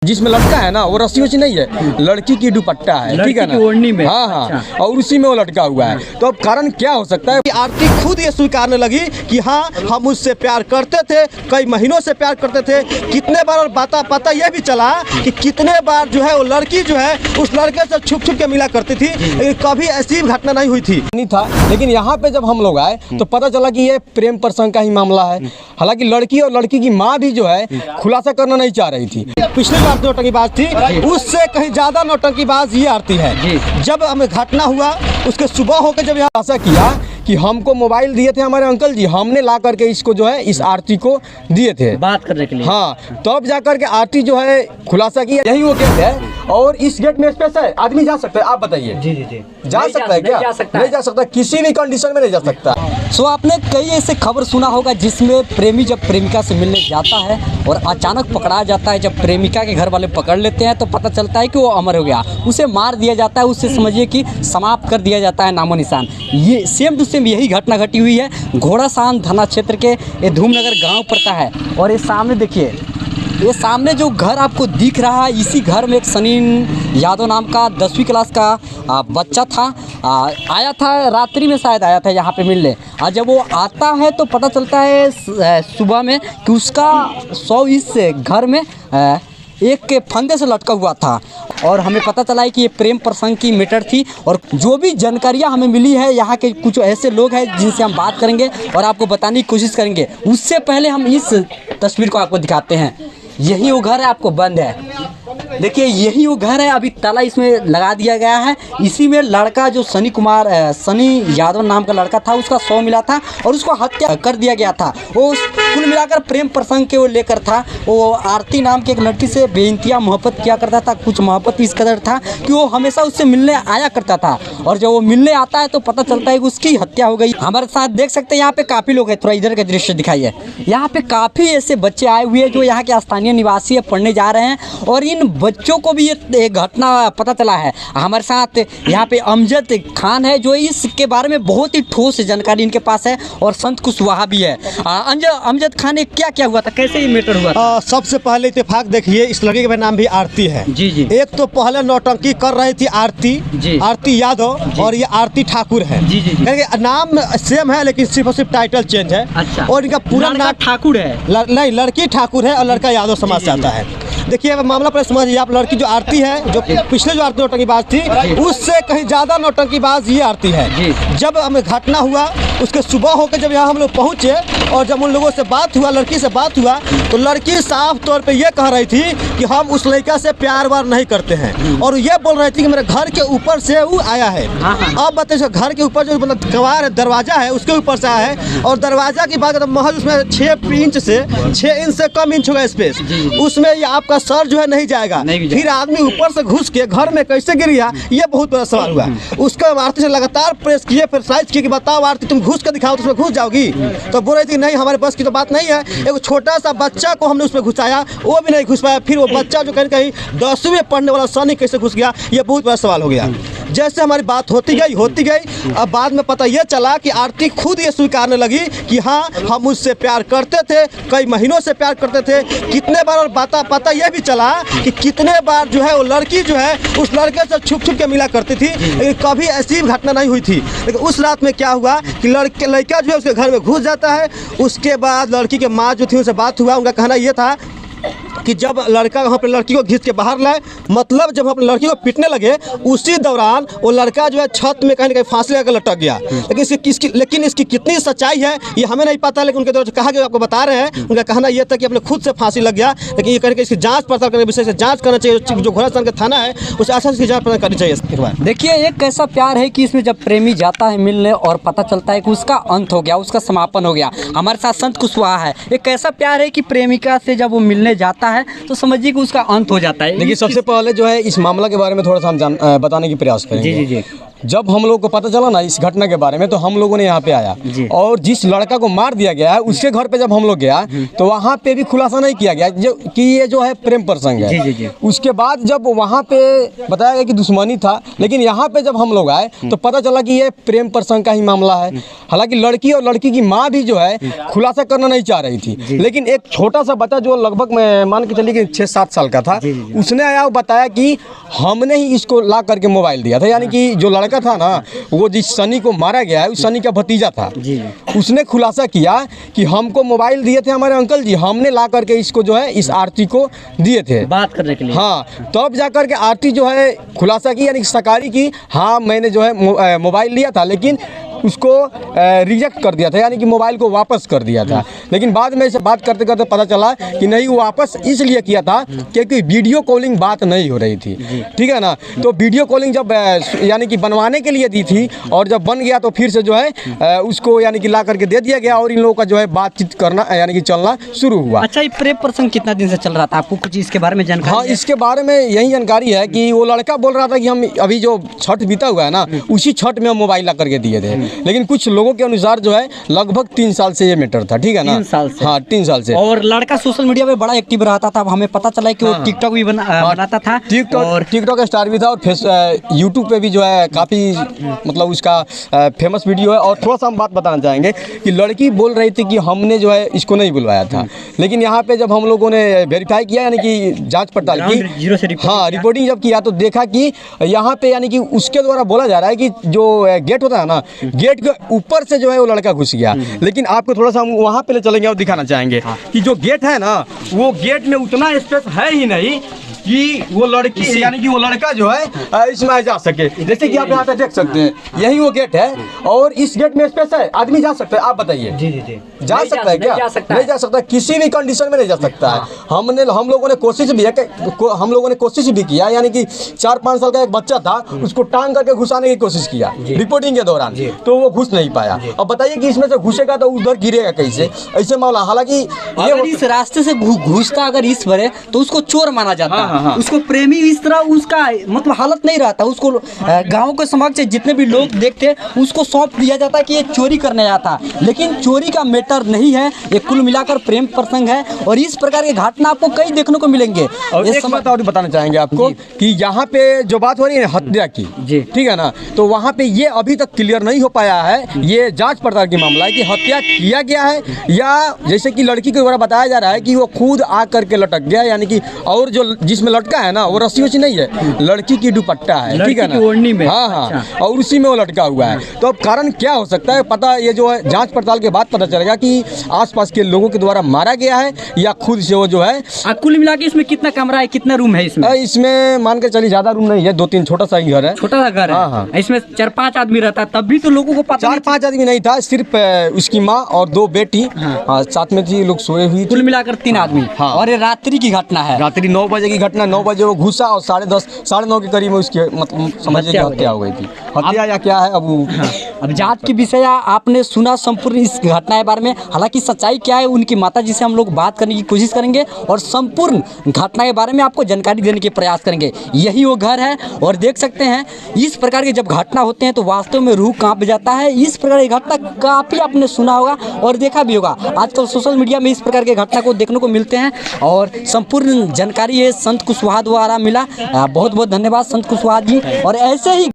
जिसमें लटका है ना वो रस्सी वस्सी नहीं है, लड़की की दुपट्टा है, ठीक है ना, ओढ़नी में। हाँ हाँ अच्छा। और उसी में वो लटका हुआ है। तो अब कारण क्या हो सकता है? आरती खुद ये स्वीकारने लगी कि हाँ हम उससे प्यार करते थे, कई महीनों से प्यार करते थे। कितने बार, और पता यह भी चला कि कितने बार जो है वो लड़की जो है उस लड़के से छुप छुप के मिला करती थी, लेकिन कभी ऐसी घटना नहीं हुई थी। नहीं था, लेकिन यहाँ पे जब हम लोग आए तो पता चला कि ये प्रेम प्रसंग का ही मामला है। हालांकि लड़की और लड़की की माँ भी जो है खुलासा करना नहीं चाह रही थी। पिछले बार नौटंकीबाज थी, उससे कहीं ज्यादा नौटंकीबाज ये आरती है। जब हमें घटना हुआ उसके सुबह होकर जब यहाँ ऐसा किया कि हमको मोबाइल दिए थे हमारे अंकल जी, हमने ला करके इसको जो है इस आरती को दिए थे बात करने के लिए। हाँ, तब जा करके आरती जो है खुलासा किया। यही वो गेट है और इस गेट में स्पेस है, आदमी जा सकता है। आप बताइए। जी जी जी, जा सकता है क्या? नहीं जा सकता, किसी भी कंडीशन में नहीं जा सकता। सो आपने कई ऐसे खबर सुना होगा जिसमें प्रेमी जब प्रेमिका से मिलने जाता है और अचानक पकड़ा जाता है। जब प्रेमिका के घर वाले पकड़ लेते हैं तो पता चलता है कि वो अमर हो गया, उसे मार दिया जाता है, उससे समझिए कि समाप्त कर दिया जाता है, नामो निशान। ये सेम टू सेम यही घटना घटी हुई है घोड़ासान थाना क्षेत्र के ये धूमनगर गांव पड़ता है। और ये सामने देखिए, ये सामने जो घर आपको दिख रहा है, इसी घर में एक सनी यादव नाम का 10वीं क्लास का बच्चा था। आया था रात्रि में, शायद आया था यहाँ पे मिलने। और जब वो आता है तो पता चलता है सुबह में कि उसका शव इस घर में एक के फंदे से लटका हुआ था। और हमें पता चला है कि ये प्रेम प्रसंग की मैटर थी। और जो भी जानकारियाँ हमें मिली है, यहाँ के कुछ ऐसे लोग हैं जिनसे हम बात करेंगे और आपको बताने की कोशिश करेंगे। उससे पहले हम इस तस्वीर को आपको दिखाते हैं। यही वो घर है, आपको बंद है, देखिए यही वो घर है। अभी ताला इसमें लगा दिया गया है। इसी में लड़का जो सनी यादव नाम का लड़का था, उसका शव मिला था और उसको हत्या कर दिया गया था। वो कुल मिलाकर प्रेम प्रसंग के वो लेकर था। वो आरती नाम की एक लड़की से बेइंतहा मोहब्बत किया करता था। कुछ मोहब्बत इस कदर था कि वो हमेशा उससे मिलने आया करता था। और जब वो मिलने आता है तो पता चलता है कि उसकी हत्या हो गई। हमारे साथ देख सकते हैं यहाँ पे काफ़ी लोग हैं, थोड़ा इधर का दृश्य दिखाइए। यहाँ पे काफ़ी ऐसे बच्चे आए हुए हैं जो यहाँ के स्थानीय निवासी है, पढ़ने जा रहे हैं। और इन बच्चों को भी ये घटना पता चला है। हमारे साथ यहाँ पे अमजद खान है जो इसके बारे में बहुत ही ठोस जानकारी इनके पास है, और संत कुशवाहा भी है। अमजद खान ने क्या क्या हुआ था, कैसे ये मैटर हुआ था? सबसे पहले इत्तेफाक देखिए, इस लड़के का नाम भी आरती है। जी जी। एक तो पहले नौटंकी कर रही थी आरती यादव, और ये आरती ठाकुर है। जी जी जी। नाम सेम है लेकिन सिर्फ और सिर्फ टाइटल चेंज है। अच्छा। और इनका पूरा नाम ठाकुर है। नहीं, लड़की ठाकुर है और लड़का यादव समाज से आता है। देखिए अब मामला पर समझिए आप, लड़की जो आरती है, जो पिछले जो आरती नौटंकीबाज थी, उससे कहीं ज्यादा नौटंकीबाज ये आरती है। जब हमें घटना हुआ उसके सुबह होकर जब यहाँ हम लोग पहुँचे और जब उन लोगों से बात हुआ, लड़की से बात हुआ, तो लड़की साफ तौर पे ये कह रही थी कि हम उस लड़का से प्यार वार नहीं करते हैं। और ये बोल रही थी कि मेरे घर के ऊपर से वो आया है। अब बताइए, घर के ऊपर जो मतलब कवार है, दरवाजा है, उसके ऊपर से आया है। और दरवाजा की बात महज उसमें 6 इंच से कम इंच होगा स्पेस, उसमें ये आपका सर जो है नहीं जाएगा। फिर आदमी ऊपर से घुस के घर में कैसे गिर गया, ये बहुत बड़ा सवाल हुआ। उसके आरती से लगातार प्रेस किए, फिर साइज किए कि बताओ आरती तुम घुस के दिखाओ तो उसमें घुस जाओगी। तो बोल रही थी नहीं, हमारे बस की तो बात नहीं है। एक छोटा सा बच्चा को हमने उसमें घुसाया, वो भी नहीं घुस पाया। फिर वो बच्चा जो कहीं 10वीं में पढ़ने वाला सनी कैसे घुस गया, ये बहुत बड़ा सवाल हो गया। जैसे हमारी बात होती गई, अब बाद में पता ये चला कि आरती खुद ये स्वीकारने लगी कि हाँ हम उससे प्यार करते थे, कई महीनों से प्यार करते थे। कितने बार, और पता यह भी चला कि कितने बार जो है वो लड़की जो है उस लड़के से छुप छुप के मिला करती थी, लेकिन कभी ऐसी घटना नहीं हुई थी। लेकिन उस रात में क्या हुआ कि लड़का जो है उसके घर में घुस जाता है। उसके बाद लड़की के माँ जो थी उनसे बात हुआ, उनका कहना ये था कि जब लड़का वहाँ पर लड़की को घिस के बाहर लाए, मतलब जब अपनी लड़की को पीटने लगे, उसी दौरान वो लड़का जो है छत में कहीं न कहीं फांसी लगा लटक गया। लेकिन इसकी कितनी सच्चाई है ये हमें नहीं पता, लेकिन उनके द्वारा कहा कि आपको बता रहे हैं। उनका कहना यह था कि अपने खुद से फांसी लग गया। लेकिन ये करके इसकी जांच पड़ताल करने विषय से जांच करना चाहिए। जो घोड़ासान का थाना है उसे अच्छा से जांच पड़ताल करनी चाहिए। देखिए एक कैसा प्यार है कि इसमें जब प्रेमी जाता है मिलने और पता चलता है कि उसका अंत हो गया, उसका समापन हो गया। हमारे साथ संत कुशवाहा है। एक कैसा प्यार है कि प्रेमिका से जब वो मिलने जाता है तो समझिए कि उसका अंत हो जाता है। देखिए सबसे पहले जो है इस मामला के बारे में थोड़ा सा हम बताने की प्रयास करेंगे। जी जी जी। जब हम लोग को पता चला ना इस घटना के बारे में तो हम लोगों ने यहाँ पे आया और जिस लड़का को मार दिया गया है उसके घर पे जब हम लोग गया तो वहाँ पे भी खुलासा नहीं किया गया जो कि ये जो है प्रेम प्रसंग है। उसके बाद जब वहाँ पे बताया गया कि दुश्मनी था, लेकिन यहाँ पे जब हम लोग आए तो पता चला कि ये प्रेम प्रसंग का ही मामला है। हालांकि लड़की और लड़की की माँ भी जो है खुलासा करना नहीं चाह रही थी, लेकिन एक छोटा सा बच्चा जो लगभग मान के चलिए कि 6-7 साल का था, उसने आया और बताया कि हमने ही इसको ला करके मोबाइल दिया था। यानी कि जो लड़का था ना वो जिस सनी को मारा गया है उस सनी का भतीजा था। उसने खुलासा किया कि हमको मोबाइल दिए थे हमारे अंकल जी, हमने ला करके इसको जो है इस आरती को दिए थे बात करने के लिए। हाँ, तब जाकर के आरती जो है खुलासा की, यानी सकारी की, हाँ मैंने जो है मोबाइल लिया था लेकिन उसको रिजेक्ट कर दिया था, यानी कि मोबाइल को वापस कर दिया था। लेकिन बाद में इसे बात करते करते पता चला कि नहीं, वो वापस इसलिए किया था क्योंकि वीडियो कॉलिंग बात नहीं हो रही थी, ठीक है ना। तो वीडियो कॉलिंग जब यानी कि बनवाने के लिए दी थी और जब बन गया तो फिर से जो है उसको यानी कि ला करके दे दिया गया और इन लोगों का जो है बातचीत करना यानी कि चलना शुरू हुआ। अच्छा, ये प्रेम प्रसंग कितना दिन से चल रहा था, आपको कुछ इसके बारे में जानकारी? हाँ, इसके बारे में यही जानकारी है कि वो लड़का बोल रहा था कि हम अभी जो छठ बीता हुआ है ना उसी छठ में हम मोबाइल ला करके दिए थे, लेकिन कुछ लोगों के अनुसार जो है लगभग 3 साल से ये मैटर था, ठीक है ना। 3 साल से? हाँ, 3 साल से। और लड़का सोशल मीडिया पे बड़ा एक्टिव रहता था, हमें पता चला कि वो टिकटॉक भी बनाता था। टिकटॉक स्टार भी था और यूट्यूब पे भी जो है काफ़ी मतलब उसका फेमस वीडियो है। और थोड़ा सा हम बात बताना चाहेंगे कि लड़की बोल रही थी कि हमने जो है इसको नहीं बुलवाया था, लेकिन यहाँ पे जब हम लोगों ने वेरीफाई किया यानी कि जांच पड़ताल की, हाँ रिपोर्टिंग जब किया तो देखा कि यहाँ पे यानी कि उसके द्वारा बोला जा रहा है कि जो गेट होता है ना, गेट के ऊपर से जो है वो लड़का घुस गया। लेकिन आपको थोड़ा सा हम वहाँ पे ले चलेंगे और दिखाना चाहेंगे कि जो गेट है ना वो गेट में उतना स्पेस है ही नहीं कि वो लड़की यानी कि वो लड़का जो है इसमें जा सके। जैसे कि आप यहाँ पे देख सकते हैं, यही वो गेट है और इस गेट में स्पेस है, आदमी जा सकता है। आप बताइए, जा सकता है क्या? नहीं जा सकता, किसी भी कंडीशन में नहीं जा सकता है। हम लोगों ने कोशिश भी है, हम लोगों ने कोशिश भी किया, यानी कि 4-5 साल का एक बच्चा था उसको टांग करके घुसाने की कोशिश किया रिपोर्टिंग के दौरान, तो वो घुस नहीं पाया। अब बताइए कि इसमें से घुसेगा तो उधर गिरेगा कैसे, ऐसे मामला। हालांकि अगर इस रास्ते से घुसता अगर इस पर तो उसको चोर माना जाता है, उसको प्रेमी इस तरह उसका मतलब हालत नहीं रहता, उसको गाँव के समक्ष जितने भी लोग देखते उसको सौंप दिया जाता है कि ये चोरी करने जाता, लेकिन चोरी का मैटर नहीं है, ये कुल मिलाकर प्रेम प्रसंग है। और इस प्रकार की घटना आपको कई देखने को मिलेंगे। और एक बात और बताना चाहेंगे आपको कि यहाँ पे जो बात हो रही है हत्या की, ठीक है ना, तो वहाँ पे ये अभी तक क्लियर नहीं हो पाया है, ये जांच पड़ताल की मामला है कि हत्या किया गया है या जैसे कि लड़की के द्वारा बताया जा रहा है कि वो खुद आ करके लटक गया, यानी कि और जो जिसमें लटका है ना वो रस्सी वस्सी नहीं है, लड़की की दुपट्टा है, ठीक है ना, ओढ़नी में। हाँ, और उसी में वो लटका हुआ है। तो अब कारण क्या हो सकता है पता, ये जो है जांच पड़ताल के बाद पता चलेगा कि आसपास के लोगों के द्वारा मारा गया है या खुद से वो जो है। कुल मिला के इसमें कितना कमरा है, कितना रूम है इसमें? इसमें मान के चलिए ज्यादा रूम नहीं है, 2-3 छोटा सा ही घर है। छोटा सा घर है। हाँ। इसमें 4-5 आदमी रहता है, तब भी तो लोगों को पता 4-5 आदमी नहीं था, सिर्फ उसकी माँ और 2 बेटी साथ में थी, लोग सोए हुई। कुल मिलाकर 3 आदमी। और ये रात्रि की घटना है, रात्रि 9 बजे की घटना। 9 बजे वो घुसा और 10:30 9:30 के करीब उसकी मतलब समझिए हत्या हो गई थी। हत्या या क्या है अब जांच की विषय आपने सुना संपूर्ण इस घटना के बारे में। हालांकि सच्चाई क्या है उनकी माता जी से हम लोग बात करने की कोशिश करेंगे और संपूर्ण घटना के बारे में आपको जानकारी देने के प्रयास करेंगे। यही वो घर है और देख सकते हैं इस प्रकार की जब घटना होते हैं तो वास्तव में रूह कांप जाता है। इस प्रकार की घटना काफ़ी आपने सुना होगा और देखा भी होगा। आजकल सोशल मीडिया में इस प्रकार की घटना को देखने को मिलते हैं और संपूर्ण जानकारी ये संत कुशवाहा द्वारा मिला। बहुत बहुत धन्यवाद संत कुशवाहा जी। और ऐसे ही